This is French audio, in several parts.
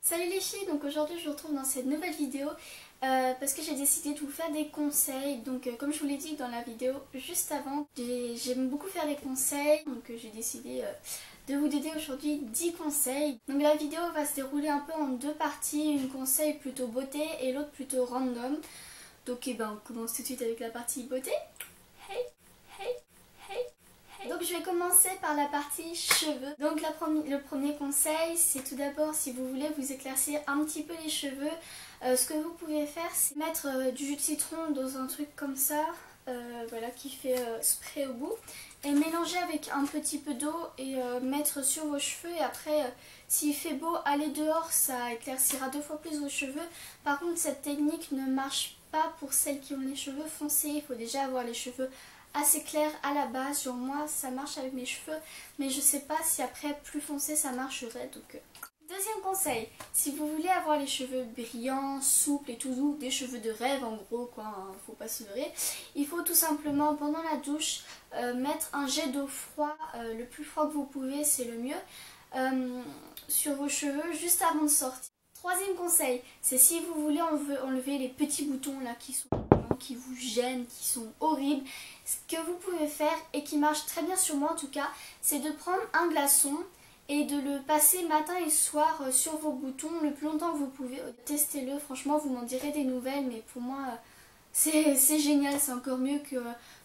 Salut les filles, donc aujourd'hui je vous retrouve dans cette nouvelle vidéo parce que j'ai décidé de vous faire des conseils. Donc comme je vous l'ai dit dans la vidéo juste avant, j'aime beaucoup faire des conseils, donc j'ai décidé de vous donner aujourd'hui 10 conseils. Donc la vidéo va se dérouler un peu en deux parties, une conseil plutôt beauté et l'autre plutôt random. Donc on commence tout de suite avec la partie beauté. Hey, hey, hey. Donc je vais commencer par la partie cheveux. Donc le premier conseil, c'est tout d'abord, si vous voulez vous éclaircir un petit peu les cheveux, ce que vous pouvez faire, c'est mettre du jus de citron dans un truc comme ça, voilà, qui fait spray au bout, et mélanger avec un petit peu d'eau et mettre sur vos cheveux. Et après, s'il fait beau, allez dehors, ça éclaircira 2 fois plus vos cheveux. Par contre, cette technique ne marche pas pour celles qui ont les cheveux foncés. Il faut déjà avoir les cheveux assez clair à la base. Genre moi ça marche avec mes cheveux, mais je sais pas si après plus foncé ça marcherait. Donc deuxième conseil, si vous voulez avoir les cheveux brillants, souples et tout doux, des cheveux de rêve en gros quoi, hein, faut pas se leurrer, il faut tout simplement pendant la douche mettre un jet d'eau froid, le plus froid que vous pouvez, c'est le mieux, sur vos cheveux juste avant de sortir. Troisième conseil, c'est si vous voulez enlever les petits boutons là qui vous gênent, qui sont horribles. Ce que vous pouvez faire et qui marche très bien sur moi en tout cas, c'est de prendre un glaçon et de le passer matin et soir sur vos boutons le plus longtemps que vous pouvez. Testez-le, franchement vous m'en direz des nouvelles, mais pour moi c'est génial, c'est encore mieux que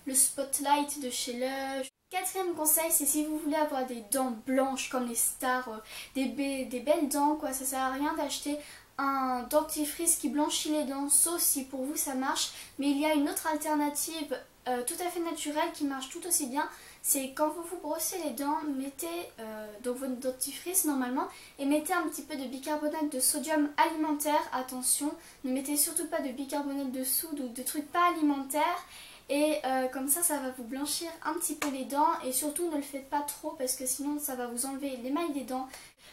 le Spotlight de chez Lush. Quatrième conseil, c'est si vous voulez avoir des dents blanches comme les stars, des belles dents quoi, ça sert à rien d'acheter un dentifrice qui blanchit les dents, sauf si pour vous ça marche, mais il y a une autre alternative tout à fait naturelle qui marche tout aussi bien. C'est quand vous vous brossez les dents, mettez donc votre dentifrice normalement et mettez un petit peu de bicarbonate de sodium alimentaire. Attention, ne mettez surtout pas de bicarbonate de soude ou de trucs pas alimentaires. Et comme ça va vous blanchir un petit peu les dents, et surtout ne le faites pas trop parce que sinon ça va vous enlever l'émail des dents.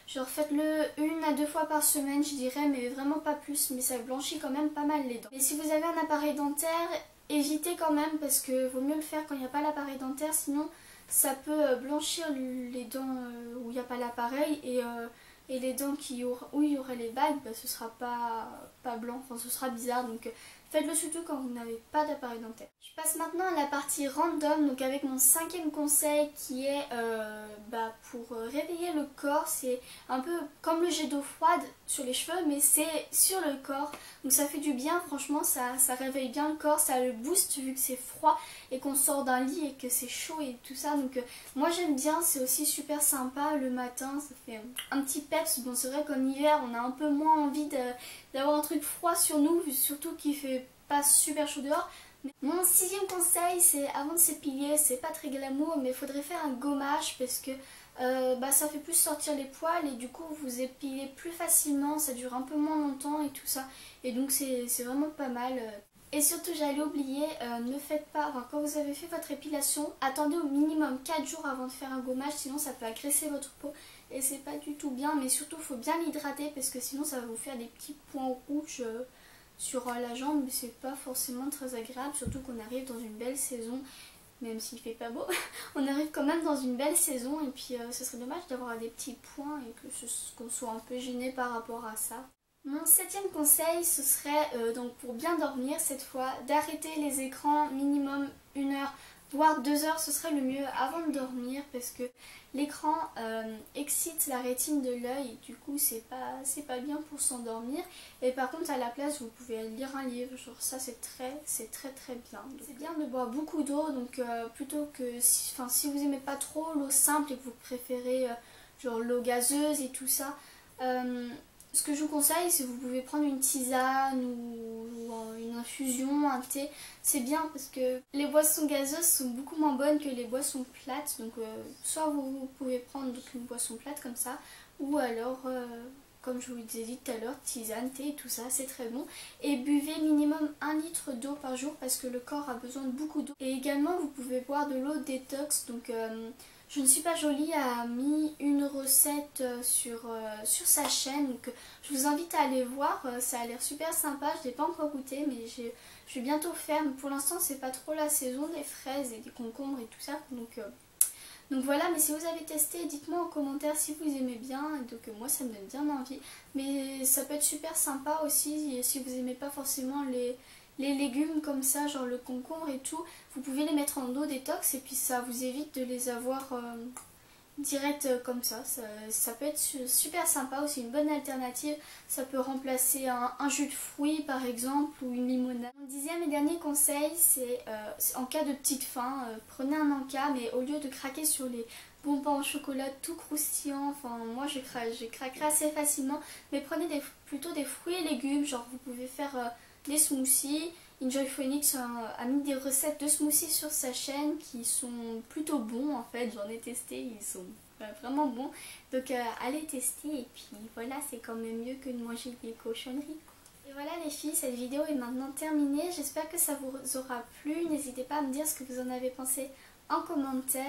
Genre faites-le 1 à 2 fois par semaine je dirais, mais vraiment pas plus, mais ça blanchit quand même pas mal les dents. Et si vous avez un appareil dentaire, évitez quand même parce que vaut mieux le faire quand il n'y a pas l'appareil dentaire, sinon ça peut blanchir les dents où il n'y a pas l'appareil, et les dents où il y aurait les bagues, ce sera pas blanc, enfin ce sera bizarre, donc faites-le surtout quand vous n'avez pas d'appareil dentaire. Je passe maintenant à la partie random, donc avec mon 5e conseil qui est pour réveiller le corps. C'est un peu comme le jet d'eau froide sur les cheveux, mais c'est sur le corps, donc ça fait du bien, franchement ça réveille bien le corps, ça le booste vu que c'est froid et qu'on sort d'un lit et que c'est chaud et tout ça. Donc moi j'aime bien, c'est aussi super sympa le matin, ça fait un petit peps. Bon c'est vrai qu'en hiver on a un peu moins envie d'avoir un truc froid sur nous, surtout qu'il fait pas super chaud dehors. Mon 6e conseil, c'est avant de s'épiler, c'est pas très glamour, mais il faudrait faire un gommage parce que ça fait plus sortir les poils et du coup vous épilez plus facilement, ça dure un peu moins longtemps et tout ça, et donc c'est vraiment pas mal. Et surtout j'allais oublier, ne faites pas, quand vous avez fait votre épilation, attendez au minimum 4 jours avant de faire un gommage, sinon ça peut agresser votre peau et c'est pas du tout bien. Mais surtout il faut bien l'hydrater parce que sinon ça va vous faire des petits points rouges sur la jambe, mais c'est pas forcément très agréable, surtout qu'on arrive dans une belle saison, même s'il fait pas beau, on arrive quand même dans une belle saison, et puis ce serait dommage d'avoir des petits points et qu'on soit un peu gêné par rapport à ça. Mon 7e conseil, ce serait donc pour bien dormir cette fois, d'arrêter les écrans minimum 1 heure, voire 2 heures, ce serait le mieux avant de dormir, parce que l'écran excite la rétine de l'œil et du coup c'est pas bien pour s'endormir. Et par contre à la place vous pouvez lire un livre, genre ça c'est très bien. C'est bien de boire beaucoup d'eau, donc plutôt que si vous aimez pas trop l'eau simple et que vous préférez genre l'eau gazeuse et tout ça, ce que je vous conseille, c'est que vous pouvez prendre une tisane ou une infusion, un thé. C'est bien parce que les boissons gazeuses sont beaucoup moins bonnes que les boissons plates. Donc soit vous pouvez prendre une boisson plate comme ça, ou alors, comme je vous l'ai dit tout à l'heure, tisane, thé et tout ça, c'est très bon. Et buvez minimum 1 litre d'eau par jour parce que le corps a besoin de beaucoup d'eau. Et également, vous pouvez boire de l'eau détox. Donc Je ne suis pas jolie a mis une recette sur sa chaîne, donc je vous invite à aller voir, ça a l'air super sympa. Je ne l'ai pas encore goûté, mais je vais bientôt faire. Mais pour l'instant c'est pas trop la saison des fraises et des concombres et tout ça, donc Donc voilà, mais si vous avez testé, dites-moi en commentaire si vous aimez bien, donc moi ça me donne bien envie. Mais ça peut être super sympa aussi si vous aimez pas forcément les légumes comme ça, genre le concombre et tout, vous pouvez les mettre en eau détox et puis ça vous évite de les avoir direct comme ça peut être super sympa aussi, une bonne alternative. Ça peut remplacer un jus de fruits par exemple ou une limonade. Mon dixième et dernier conseil, c'est en cas de petite faim, prenez un encas, mais au lieu de craquer sur les bonbons au chocolat tout croustillants, enfin moi je craquerai assez facilement, mais prenez plutôt des fruits et légumes, genre vous pouvez faire des smoothies. Enjoy Phoenix a mis des recettes de smoothies sur sa chaîne qui sont plutôt bons en fait, j'en ai testé, ils sont vraiment bons. Donc allez tester et puis voilà, c'est quand même mieux que de manger des cochonneries. Et voilà les filles, cette vidéo est maintenant terminée, j'espère que ça vous aura plu, n'hésitez pas à me dire ce que vous en avez pensé en commentaire.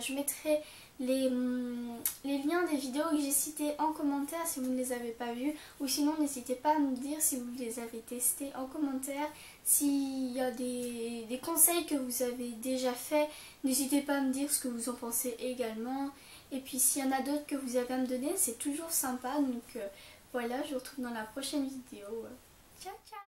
Je mettrai les liens des vidéos que j'ai citées en commentaire si vous ne les avez pas vues, ou sinon n'hésitez pas à me dire si vous les avez testées en commentaire. S'il y a des conseils que vous avez déjà fait, n'hésitez pas à me dire ce que vous en pensez également. Et puis s'il y en a d'autres que vous avez à me donner, c'est toujours sympa. Donc voilà, je vous retrouve dans la prochaine vidéo. Ciao ciao.